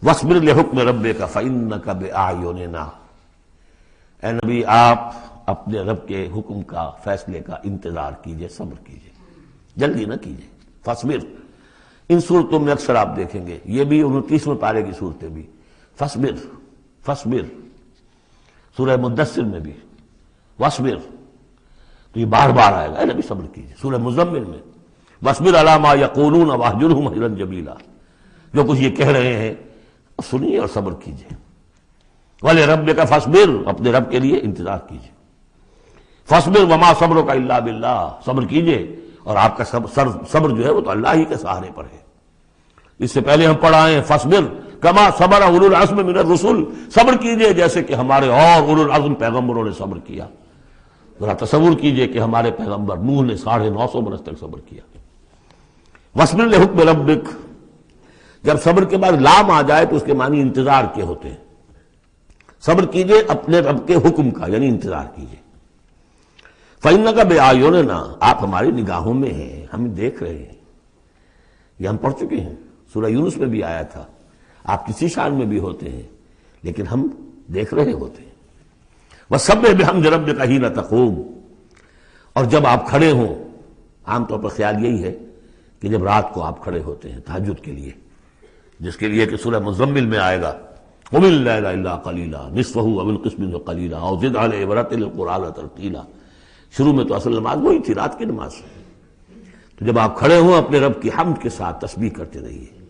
وَاصْبِرْ لِحُکْمِ رَبِّکَ فَإِنَّکَ بِأَعْیُنِنَا، اے نبی آپ اپنے رب کے حکم کا، فیصلے کا انتظار کیجئے، صبر کیجئے، جلدی نہ کیجئے۔ فَاصْبِر، ان صورتوں میں اکثر آپ دیکھیں گے، یہ بھی 29ویں پارے کی صورتیں بھی، فَاصْبِر فَاصْبِر، سورہ مدثر میں بھی وَاصْبِر، تو یہ بار بار آئے گا، اے نبی صبر کیجئے۔ سورہ مزمل میں وَاصْبِرْ عَلَىٰ مَا يَقُولُونَ وَاهْجُرْهُمْ هَجْرًا جَمِيلًا، جو کچھ یہ کہہ رہے ہیں سنیے اور صبر کیجئے۔ وَلِرَبِّكَ فَاصْبِرْ، اپنے رب کے لیے انتظار کیجئے۔ فَاصْبِرْ وَمَا صَبْرُكَ إِلَّا بِاللَّهِ، صبر کیجئے اور آپ کا صبر جو ہے وہ تو اللہ ہی کے سہارے پر ہے۔ اس سے پہلے ہم پڑھ آئے ہیں فَاصْبِرْ كَمَا صَبَرَ أُولُو الْعَزْمِ مِنَ الرُّسُلِ، صبر کیجئے جیسے کہ ہمارے اور اولو العزم پیغمبروں نے صبر کیا۔ ذرا تصور کیجئے کہ ہمارے پیغمبر نوح نے 950 برس تک صبر کیا۔ وَاصْبِرْ لِحُکْمِ رَبِّکَ، جب صبر کے بعد لام آ جائے تو اس کے معنی انتظار کے ہوتے ہیں۔ صبر کیجئے اپنے رب کے حکم کا، یعنی انتظار کیجئے۔ فَإِنَّكَ بِأَعْیُنِنَا، آپ ہماری نگاہوں میں ہیں، ہم دیکھ رہے ہیں۔ یہ ہم پڑھ چکے ہیں، سورہ یونس میں بھی آیا تھا، آپ کسی شان میں بھی ہوتے ہیں لیکن ہم دیکھ رہے ہوتے ہیں۔ وَسَبِّحْ بِحَمْدِ رَبِّكَ حِینَ تَقُومُ، اور جب آپ کھڑے ہوں، عام طور پر خیال یہی ہے کہ جب رات کو آپ کھڑے ہوتے ہیں تہجد کے لیے، جس کے لیے کہ سورہ مزمل میں آئے گا قُمِ اللَّیلَ إِلَّا قَلِیلًا نِصْفَهُ أَوِ انقُصْ مِنْهُ قَلِیلًا أَوْ زِدْ عَلَیْهِ وَرَتِّلِ الْقُرْآنَ تَرْتِیلًا۔ شروع میں تو اصل نماز وہی تھی، رات کی نماز، تو جب آپ کھڑے ہوں اپنے رب کی حمد کے ساتھ تسبیح کرتے رہیے۔